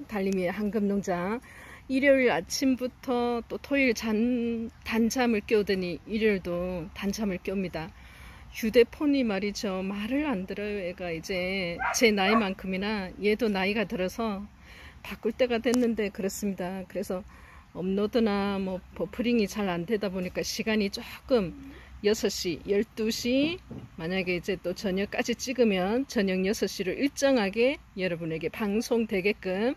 달림이의 한금농장. 일요일 아침부터 또 토요일 단잠을 깨우더니 일요일도 단잠을 깨웁니다. 휴대폰이 말이죠, 말을 안 들어요. 애가 이제 제 나이만큼이나 얘도 나이가 들어서 바꿀 때가 됐는데 그렇습니다. 그래서 업로드나 뭐 버퍼링이 잘 안 되다 보니까 시간이 조금 6시, 12시, 만약에 이제 또 저녁까지 찍으면 저녁 6시로 일정하게 여러분에게 방송되게끔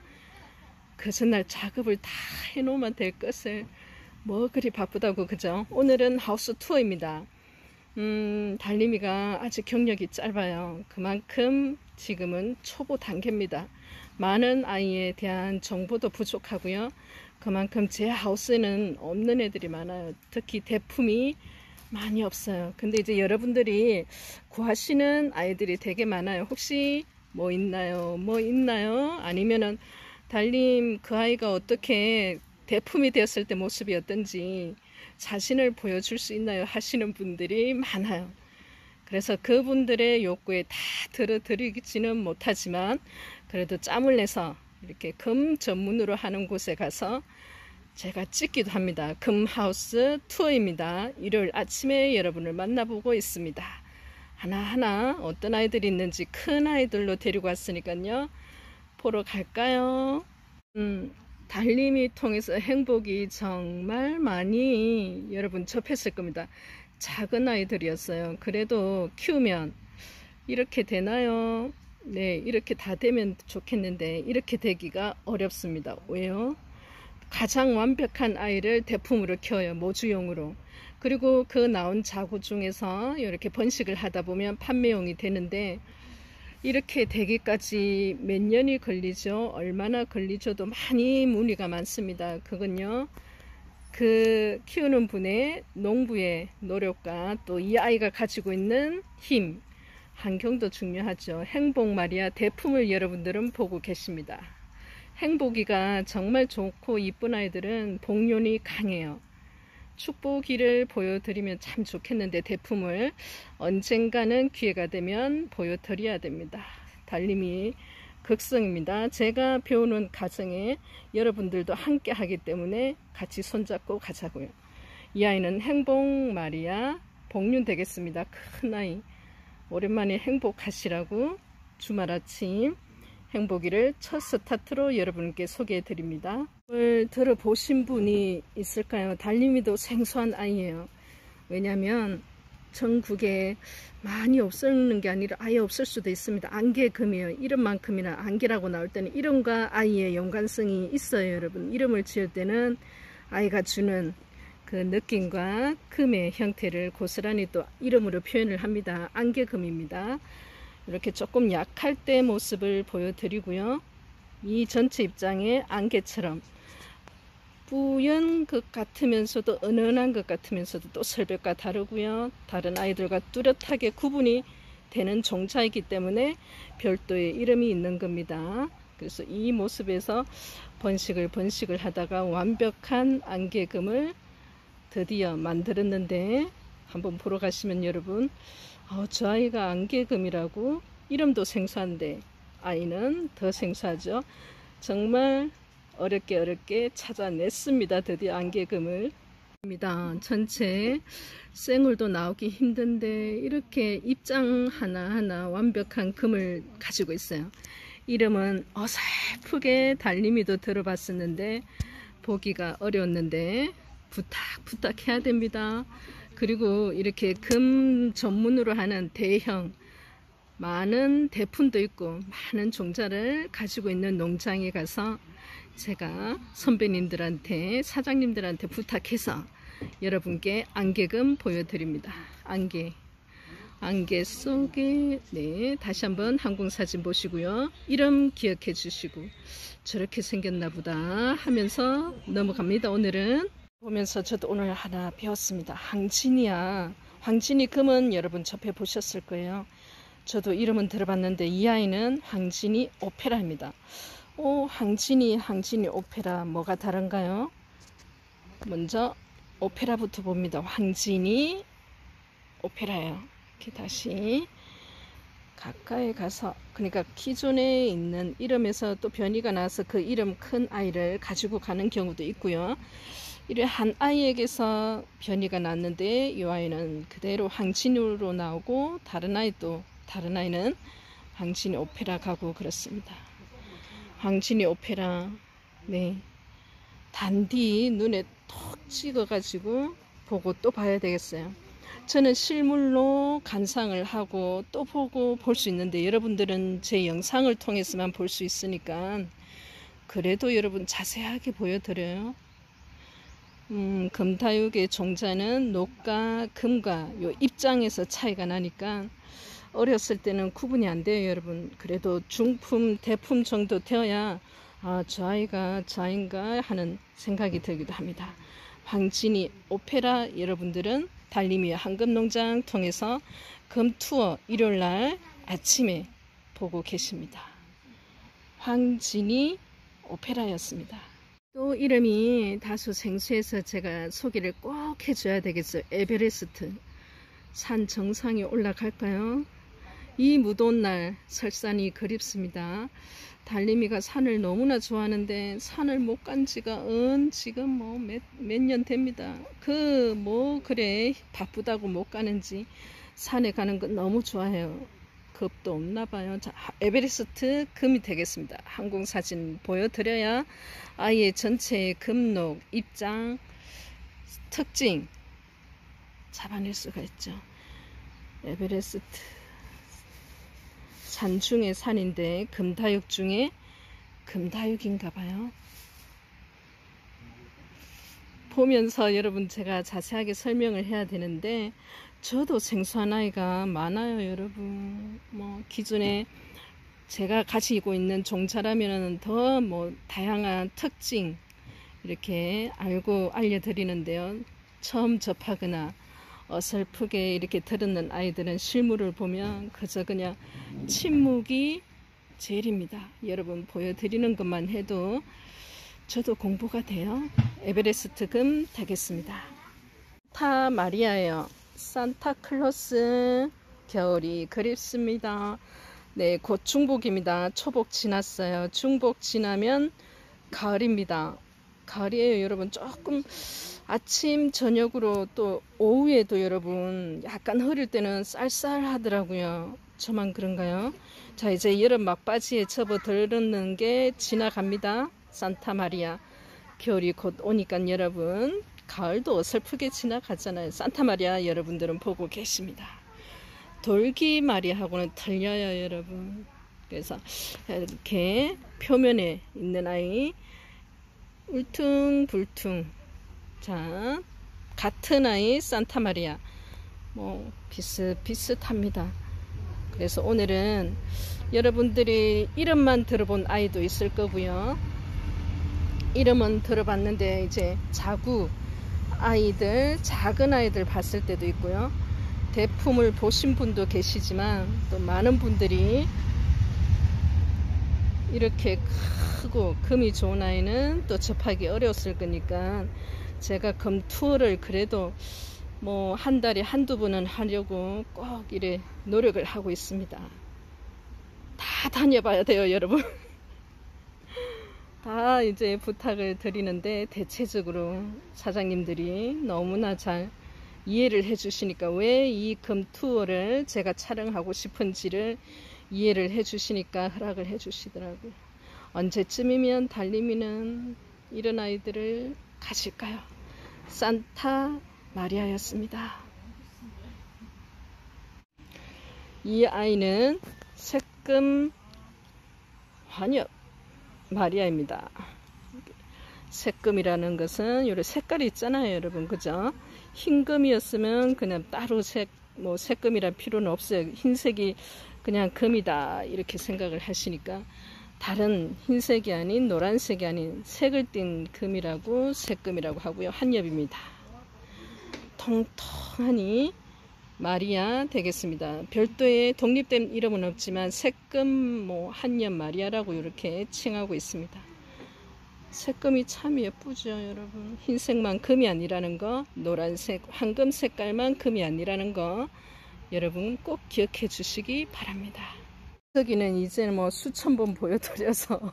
그 전날 작업을 다 해놓으면 될 것을 뭐 그리 바쁘다고, 그죠? 오늘은 하우스 투어입니다. 달림이가 아직 경력이 짧아요. 그만큼 지금은 초보 단계입니다. 많은 아이에 대한 정보도 부족하고요. 그만큼 제 하우스에는 없는 애들이 많아요. 특히 대품이 많이 없어요. 근데 이제 여러분들이 구하시는 아이들이 되게 많아요. 혹시 뭐 있나요? 뭐 있나요? 아니면은 달림 그 아이가 어떻게 대품이 되었을 때 모습이 어떤지 자신을 보여줄 수 있나요? 하시는 분들이 많아요. 그래서 그분들의 욕구에 다 들어드리지는 못하지만 그래도 짬을 내서 이렇게 금 전문으로 하는 곳에 가서 제가 찍기도 합니다. 금하우스 투어입니다. 일요일 아침에 여러분을 만나보고 있습니다. 하나하나 어떤 아이들이 있는지 큰 아이들로 데리고 왔으니까요. 보러 갈까요? 달림이 통해서 행복이 정말 많이 여러분 접했을 겁니다. 작은 아이들이었어요. 그래도 키우면 이렇게 되나요? 네, 이렇게 다 되면 좋겠는데 이렇게 되기가 어렵습니다. 왜요? 가장 완벽한 아이를 대품으로 키워요. 모주용으로. 그리고 그 나온 자구 중에서 이렇게 번식을 하다 보면 판매용이 되는데 이렇게 되기까지 몇 년이 걸리죠. 얼마나 걸리죠도 많이 문의가 많습니다. 그건요, 그 키우는 분의 농부의 노력과 또 이 아이가 가지고 있는 힘, 환경도 중요하죠. 행복마리아 대품을 여러분들은 보고 계십니다. 행복이가 정말 좋고 이쁜 아이들은 복륜이 강해요. 축복이를 보여드리면 참 좋겠는데 대품을 언젠가는 기회가 되면 보여드려야 됩니다. 달림이 극성입니다. 제가 배우는 가정에 여러분들도 함께 하기 때문에 같이 손잡고 가자고요. 이 아이는 행복마리아 복륜 되겠습니다. 큰 아이. 오랜만에 행복하시라고 주말 아침 행복이를 첫 스타트로 여러분께 소개해 드립니다. 오늘 들어보신 분이 있을까요? 달림이도 생소한 아이예요. 왜냐하면 전국에 많이 없는 게 아니라 아예 없을 수도 있습니다. 안개금이에요. 이름만큼이나 안개라고 나올 때는 이름과 아이의 연관성이 있어요. 여러분, 이름을 지을 때는 아이가 주는 그 느낌과 금의 형태를 고스란히 또 이름으로 표현을 합니다. 안개금입니다. 이렇게 조금 약할 때 모습을 보여드리고요. 이 전체 입장에 안개처럼 뿌연 것 같으면서도 은은한 것 같으면서도 또 설백과 다르고요. 다른 아이들과 뚜렷하게 구분이 되는 종자이기 때문에 별도의 이름이 있는 겁니다. 그래서 이 모습에서 번식을 하다가 완벽한 안개금을 드디어 만들었는데 한번 보러 가시면 여러분, 저 아이가 안개금이라고 이름도 생소한데 아이는 더 생소하죠. 정말 어렵게 찾아냈습니다. 드디어 안개금을. 전체 생울도 나오기 힘든데 이렇게 입장 하나하나 완벽한 금을 가지고 있어요. 이름은 어설프게 달림이도 들어봤었는데 보기가 어려웠는데 부탁해야 됩니다. 그리고 이렇게 금 전문으로 하는 대형 많은 대품도 있고 많은 종자를 가지고 있는 농장에 가서 제가 선배님들한테 사장님들한테 부탁해서 여러분께 안개금 보여드립니다. 안개 속에, 네, 다시 한번 항공사진 보시고요. 이름 기억해 주시고 저렇게 생겼나 보다 하면서 넘어갑니다. 오늘은 보면서 저도 오늘 하나 배웠습니다. 항진이야. 황진이 금은 여러분 접해 보셨을 거예요. 저도 이름은 들어봤는데 이 아이는 황진이 오페라입니다. 황진이 오페라 뭐가 다른가요? 먼저 오페라부터 봅니다. 황진이 오페라예요. 이렇게 다시 가까이 가서, 그러니까 기존에 있는 이름에서 또 변이가 나서 그 이름 큰 아이를 가지고 가는 경우도 있고요. 이래 한 아이에게서 변이가 났는데 이 아이는 그대로 황진으로 나오고, 다른 아이는 황진이 오페라 가고 그렇습니다. 황진이 오페라, 네, 단디 눈에 톡 찍어 가지고 보고 또 봐야 되겠어요. 저는 실물로 감상을 하고 또 보고 볼 수 있는데, 여러분들은 제 영상을 통해서만 볼 수 있으니까 그래도 여러분 자세하게 보여드려요. 금다육의 종자는 녹과 금과 요 입장에서 차이가 나니까 어렸을 때는 구분이 안 돼요, 여러분. 그래도 중품, 대품 정도 되어야 저 아이가 저 아이인가 하는 생각이 들기도 합니다. 황진이 오페라 여러분들은 달림이의 황금농장 통해서 금투어 일요일날 아침에 보고 계십니다. 황진이 오페라였습니다. 또 이름이 다소 생소해서 제가 소개를 꼭 해줘야 되겠어요. 에베레스트. 산 정상에 올라갈까요? 이 무더운 날 설산이 그립습니다. 달림이가 산을 너무나 좋아하는데 산을 못 간 지가 지금 뭐 몇 년 됩니다. 그래 바쁘다고 못 가는지 산에 가는 거 너무 좋아해요. 겁도 없나 봐요. 자, 에베레스트 금이 되겠습니다. 항공사진 보여드려야 아이의 전체의 금록, 입장, 특징 잡아낼 수가 있죠. 에베레스트 산 중에 산인데 금다육 중에 금다육인가 봐요. 보면서 여러분 제가 자세하게 설명을 해야 되는데 저도 생소한 아이가 많아요, 여러분. 뭐 기존에 제가 가지고 있는 종자라면은 더 뭐 다양한 특징 이렇게 알려드리는데요. 처음 접하거나 어설프게 이렇게 들었는 아이들은 실물을 보면 그저 그냥 침묵이 제일입니다. 여러분 보여드리는 것만 해도 저도 공부가 돼요. 에베레스트 금 되겠습니다. 산타 마리아예요. 산타클로스 겨울이 그립습니다. 네, 곧 중복입니다. 초복 지났어요. 중복 지나면 가을입니다. 가을이에요, 여러분. 조금 아침 저녁으로 또 오후에도 여러분 약간 흐릴 때는 쌀쌀하더라고요. 저만 그런가요? 자, 이제 여름 막바지에 접어들는 게 지나갑니다. 산타 마리아 겨울이 곧 오니까 여러분 가을도 어설프게 지나가잖아요. 산타 마리아 여러분들은 보고 계십니다. 돌기 마리아하고는 틀려요, 여러분. 그래서 이렇게 표면에 있는 아이 울퉁불퉁, 자, 같은 아이 산타 마리아 뭐 비슷합니다. 그래서 오늘은 여러분들이 이름만 들어본 아이도 있을 거고요. 이름은 들어봤는데 이제 작은 아이들 봤을 때도 있고요. 대품을 보신 분도 계시지만 또 많은 분들이 이렇게 크고 금이 좋은 아이는 또 접하기 어려웠을 거니까 제가 금 투어를 그래도 뭐 한 달에 한두 번은 하려고 꼭 이래 노력을 하고 있습니다. 다 다녀봐야 돼요, 여러분. 다 이제 부탁을 드리는데 대체적으로 사장님들이 너무나 잘 이해를 해 주시니까, 왜 이 금 투어를 제가 촬영하고 싶은지를 이해를 해 주시니까 허락을 해 주시더라고요. 언제쯤이면 달림이는 이런 아이들을 가질까요? 산타 마리아였습니다. 이 아이는 색금 환엽 마리아입니다. 색금이라는 것은 요런 색깔이 있잖아요, 여러분. 그죠? 흰금이었으면 그냥 따로 색금이란 필요는 없어요. 흰색이 그냥 금이다 이렇게 생각을 하시니까 다른 흰색이 아닌 노란색이 아닌 색을 띤 금이라고 색금이라고 하고요. 한엽입니다. 통통하니 마리아 되겠습니다. 별도의 독립된 이름은 없지만 색금 한엽 마리아라고 이렇게 칭하고 있습니다. 색금이 참 예쁘죠, 여러분. 흰색만 금이 아니라는 거, 노란색 황금 색깔만 금이 아니라는 거 여러분 꼭 기억해 주시기 바랍니다. 기저귀는 이제 뭐 수천 번 보여드려서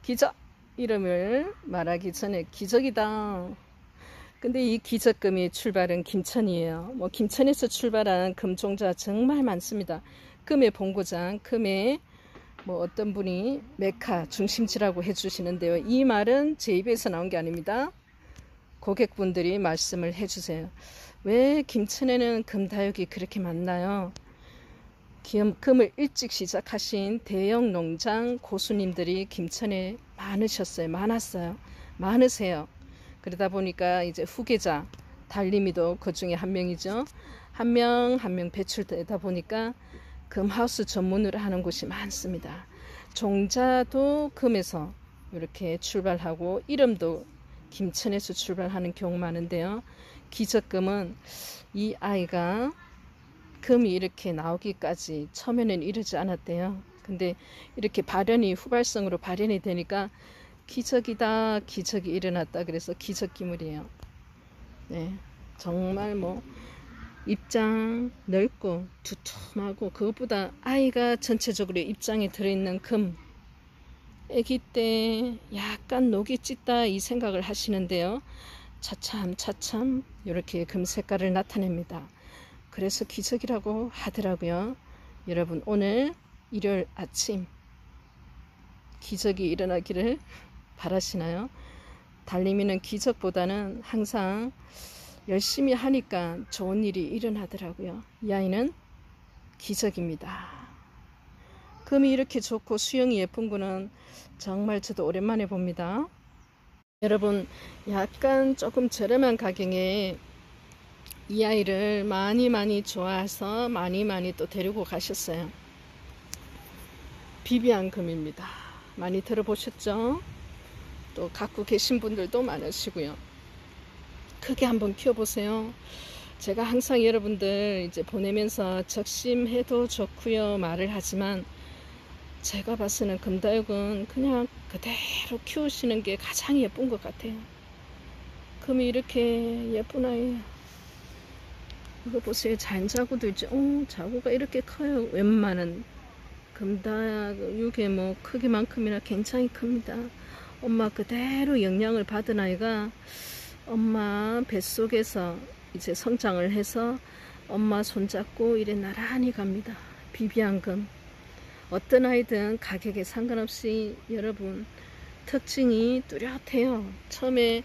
기적 이름을 말하기 전에 기적이다. 근데 이 기적금의 출발은 김천이에요. 뭐 김천에서 출발한 금종자 정말 많습니다. 금의 본고장, 금의 뭐 어떤 분이 메카 중심지라고 해주시는데요. 이 말은 제 입에서 나온 게 아닙니다. 고객분들이 말씀을 해주세요. 왜 김천에는 금다육이 그렇게 많나요? 금을 일찍 시작하신 대형 농장 고수님들이 김천에 많았어요. 많으세요. 그러다 보니까 이제 후계자 달림이도 그 중에 한 명이죠. 한 명 배출되다 보니까 금하우스 전문으로 하는 곳이 많습니다. 종자도 금에서 이렇게 출발하고 이름도 김천에서 출발하는 경우 많은데요. 기적금은 이 아이가 금이 이렇게 나오기까지 처음에는 이르지 않았대요. 근데 이렇게 후발성으로 발현이 되니까 기적이다, 기적이 일어났다. 그래서 기적기물이에요. 네, 정말 뭐 입장 넓고 두툼하고 그것보다 아이가 전체적으로 입장에 들어있는 금, 아기 때 약간 녹이 짙다 이 생각을 하시는데요. 차참 이렇게 금 색깔을 나타냅니다. 그래서 기적이라고 하더라고요. 여러분 오늘 일요일 아침 기적이 일어나기를 바라시나요? 달림이는 기적보다는 항상 열심히 하니까 좋은 일이 일어나더라고요. 이 아이는 기적입니다. 금이 이렇게 좋고 수영이 예쁜 거는 정말 저도 오랜만에 봅니다. 여러분 약간 조금 저렴한 가격에 이 아이를 많이 좋아해서 많이 또 데리고 가셨어요. 비비안 금입니다. 많이 들어보셨죠? 또 갖고 계신 분들도 많으시고요. 크게 한번 키워보세요. 제가 항상 여러분들 이제 보내면서 적심해도 좋고요 말을 하지만 제가 봐서는 금다육은 그냥 그대로 키우시는 게 가장 예쁜 것 같아요. 금이 이렇게 예쁜 아이. 이거 보세요. 잔자구도 있죠. 자구가 이렇게 커요. 웬만한 금다육의 뭐 크기만큼이나 굉장히 큽니다. 엄마 그대로 영양을 받은 아이가 엄마 뱃속에서 이제 성장을 해서 엄마 손잡고 이래 나란히 갑니다. 비비안금. 어떤 아이든 가격에 상관없이 여러분 특징이 뚜렷해요. 처음에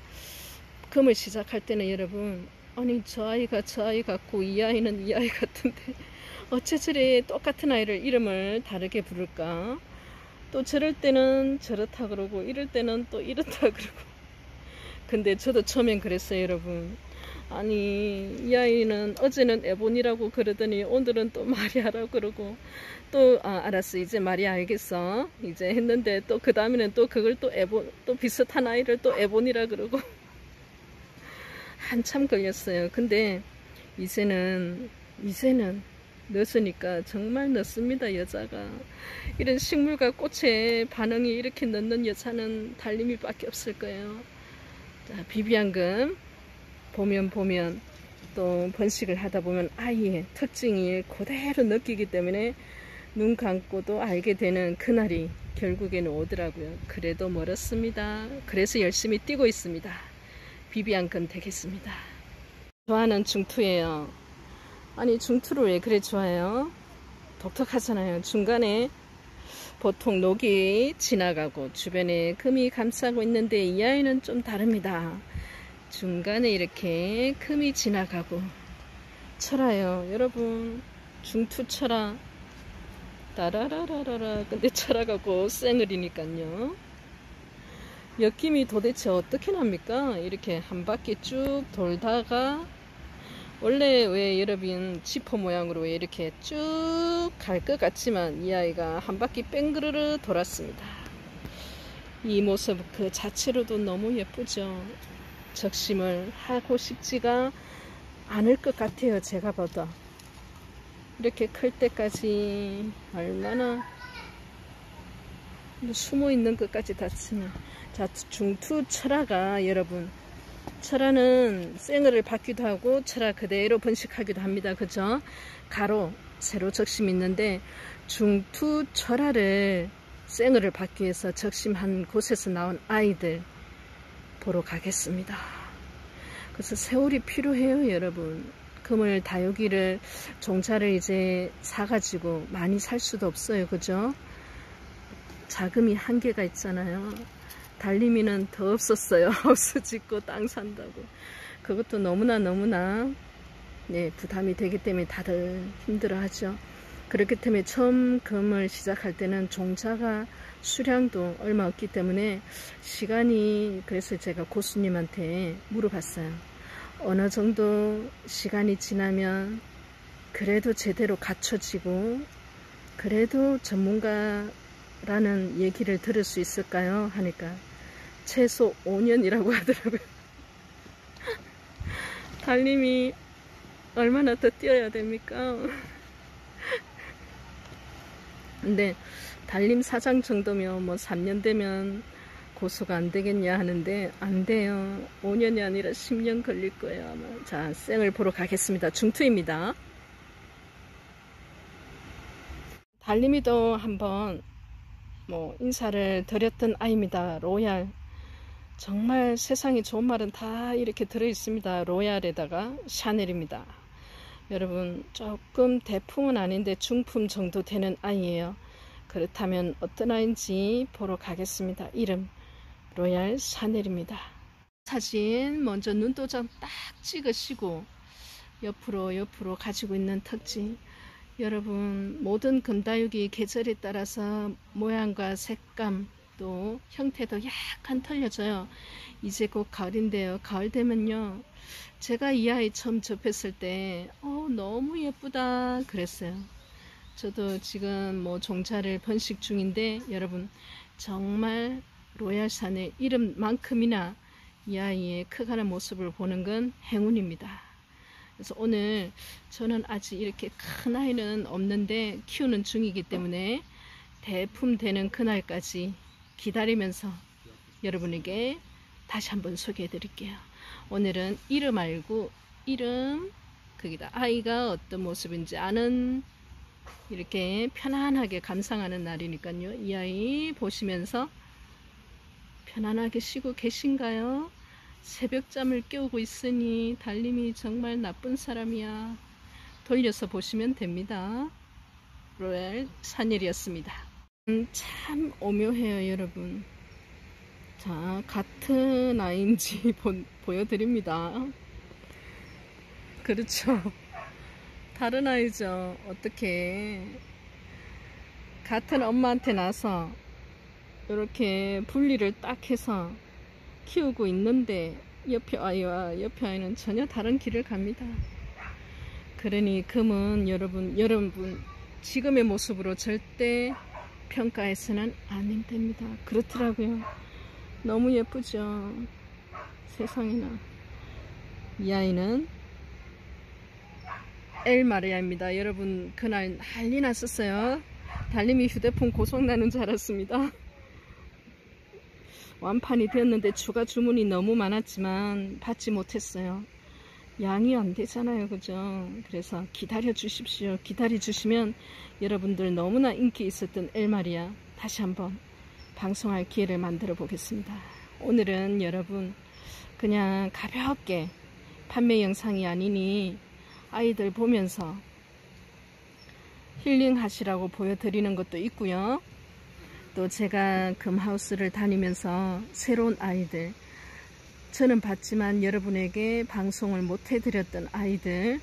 금을 시작할 때는 여러분 아니 저 아이가 저 아이 같고 이 아이는 이 아이 같은데 어째 저래 똑같은 아이를 이름을 다르게 부를까? 또 저럴 때는 저렇다 그러고 이럴 때는 또 이렇다 그러고 근데 저도 처음엔 그랬어요 여러분. 아니 이 아이는 어제는 에본이라고 그러더니 오늘은 또 마리아라고 그러고 또 알았어 이제 마리아 알겠어 이제 했는데 또 그 다음에는 또 그걸 또 에본 또 비슷한 아이를 또 에본이라 그러고 한참 걸렸어요. 근데 이제는 늦으니까 정말 늦습니다. 여자가 이런 식물과 꽃에 반응이 이렇게 늦는 여자는 달림이 밖에 없을 거예요. 자, 비비안금 보면 또 번식을 하다 보면 아이의 특징이 그대로 느끼기 때문에 눈 감고도 알게 되는 그날이 결국에는 오더라고요. 그래도 멀었습니다. 그래서 열심히 뛰고 있습니다. 비비안금 되겠습니다. 좋아하는 중투예요. 아니 중투를 왜 그래 좋아해요? 독특하잖아요. 중간에 보통 녹이 지나가고 주변에 금이 감싸고 있는데 이 아이는 좀 다릅니다. 중간에 이렇게 금이 지나가고 철아요. 여러분 중투 철아 따라라라라라 근데 철아가고 쌩을이니까요. 엮임이 도대체 어떻게 납니까? 이렇게 한 바퀴 쭉 돌다가 원래 왜 여러분 지퍼 모양으로 왜 이렇게 쭉 갈 것 같지만 이 아이가 한 바퀴 뺑그르르 돌았습니다. 이 모습 그 자체로도 너무 예쁘죠. 적심을 하고 싶지가 않을 것 같아요. 제가 봐도 이렇게 클 때까지 얼마나 숨어 있는 것까지 다 치면 자 중투 철화가 여러분 철화는 생얼을 받기도 하고 철화 그대로 번식하기도 합니다. 그죠? 가로, 세로 적심 있는데 중투 철화를 생얼을 받기 위해서 적심한 곳에서 나온 아이들 보러 가겠습니다. 그래서 세월이 필요해요, 여러분. 그물 다육이를 종자를 이제 사가지고 많이 살 수도 없어요. 그죠? 자금이 한계가 있잖아요. 달림이는 더 없었어요. 하우스 짓고 땅 산다고. 그것도 너무나 네, 부담이 되기 때문에 다들 힘들어 하죠. 그렇기 때문에 처음 금을 시작할 때는 종자가 수량도 얼마 없기 때문에 시간이, 그래서 제가 고수님한테 물어봤어요. 어느 정도 시간이 지나면 그래도 제대로 갖춰지고 그래도 전문가라는 얘기를 들을 수 있을까요? 하니까 최소 5년이라고 하더라고요. 달님이 얼마나 더 뛰어야 됩니까? 근데 달림 사장 정도면 뭐 3년 되면 고수가 안 되겠냐 하는데 안 돼요. 5년이 아니라 10년 걸릴 거예요, 아마. 자, 생을 보러 가겠습니다. 중투입니다. 달림이도 한번 뭐 인사를 드렸던 아이입니다. 로얄. 정말 세상에 좋은 말은 다 이렇게 들어 있습니다. 로얄에다가 샤넬입니다. 여러분, 조금 대품은 아닌데 중품 정도 되는 아이예요. 그렇다면 어떤 아이인지 보러 가겠습니다. 이름 로얄 샤넬입니다. 사진 먼저 눈도장 딱 찍으시고 옆으로 가지고 있는 특징. 여러분, 모든 금다육이 계절에 따라서 모양과 색감 또 형태도 약간 틀려져요. 이제 곧 가을인데요. 가을 되면요, 제가 이 아이 처음 접했을 때 너무 예쁘다 그랬어요. 저도 지금 뭐 종자를 번식 중인데 여러분, 정말 로얄 샤넬 이름만큼이나 이 아이의 커가는 모습을 보는 건 행운입니다. 그래서 오늘 저는 아직 이렇게 큰 아이는 없는데 키우는 중이기 때문에 대품 되는 그날까지 기다리면서 여러분에게 다시 한번 소개해 드릴게요. 오늘은 이름 알고 이름 거기다 아이가 어떤 모습인지 아는, 이렇게 편안하게 감상하는 날이니까요. 이 아이 보시면서 편안하게 쉬고 계신가요? 새벽잠을 깨우고 있으니 달림이 정말 나쁜 사람이야. 돌려서 보시면 됩니다. 로얄 샤넬이었습니다. 참 오묘해요, 여러분. 자, 같은 아이인지 보여드립니다. 그렇죠. 다른 아이죠. 어떻게 같은 엄마한테 나서 이렇게 분리를 딱 해서 키우고 있는데 옆에 아이와 옆에 아이는 전혀 다른 길을 갑니다. 그러니 금은 여러분 지금의 모습으로 절대 평가해서는 안 됩니다. 그렇더라고요. 너무 예쁘죠. 세상에나. 이 아이는 엘마리아입니다. 여러분, 그날 난리 났었어요. 달림이 휴대폰 고장나는 줄 알았습니다. 완판이 되었는데 추가 주문이 너무 많았지만 받지 못했어요. 양이 안 되잖아요, 그죠? 그래서 기다려 주십시오. 기다려 주시면 여러분들 너무나 인기 있었던 엘마리아 다시 한번 방송할 기회를 만들어 보겠습니다. 오늘은 여러분 그냥 가볍게 판매 영상이 아니니 아이들 보면서 힐링 하시라고 보여드리는 것도 있고요. 또 제가 금하우스를 다니면서 새로운 아이들, 저는 봤지만 여러분에게 방송을 못 해드렸던 아이들,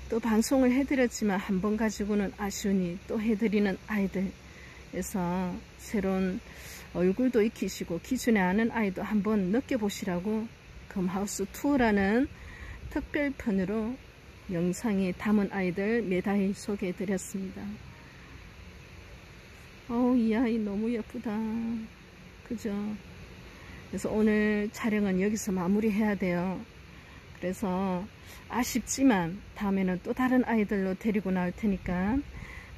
또 방송을 해드렸지만 한 번 가지고는 아쉬우니 또 해드리는 아이들, 그래서 새로운 얼굴도 익히시고 기존에 아는 아이도 한번 느껴보시라고 금하우스 투어라는 특별편으로 영상에 담은 아이들 매달 소개해 드렸습니다. 이 아이 너무 예쁘다. 그죠? 그래서 오늘 촬영은 여기서 마무리해야 돼요. 그래서 아쉽지만 다음에는 또 다른 아이들로 데리고 나올 테니까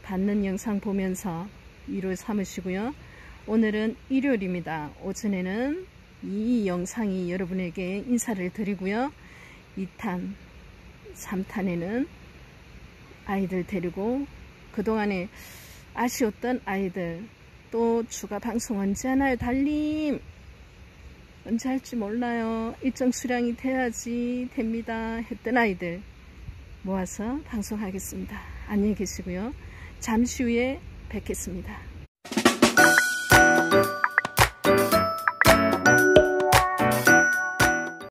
받는 영상 보면서 위로 삼으시고요. 오늘은 일요일입니다. 오전에는 이 영상이 여러분에게 인사를 드리고요. 2탄, 3탄에는 아이들 데리고 그동안에 아쉬웠던 아이들, 또 추가 방송 언제 하나요 달님? 언제 할지 몰라요. 일정 수량이 돼야지 됩니다 했던 아이들 모아서 방송하겠습니다. 안녕히 계시고요. 잠시 후에 뵙겠습니다.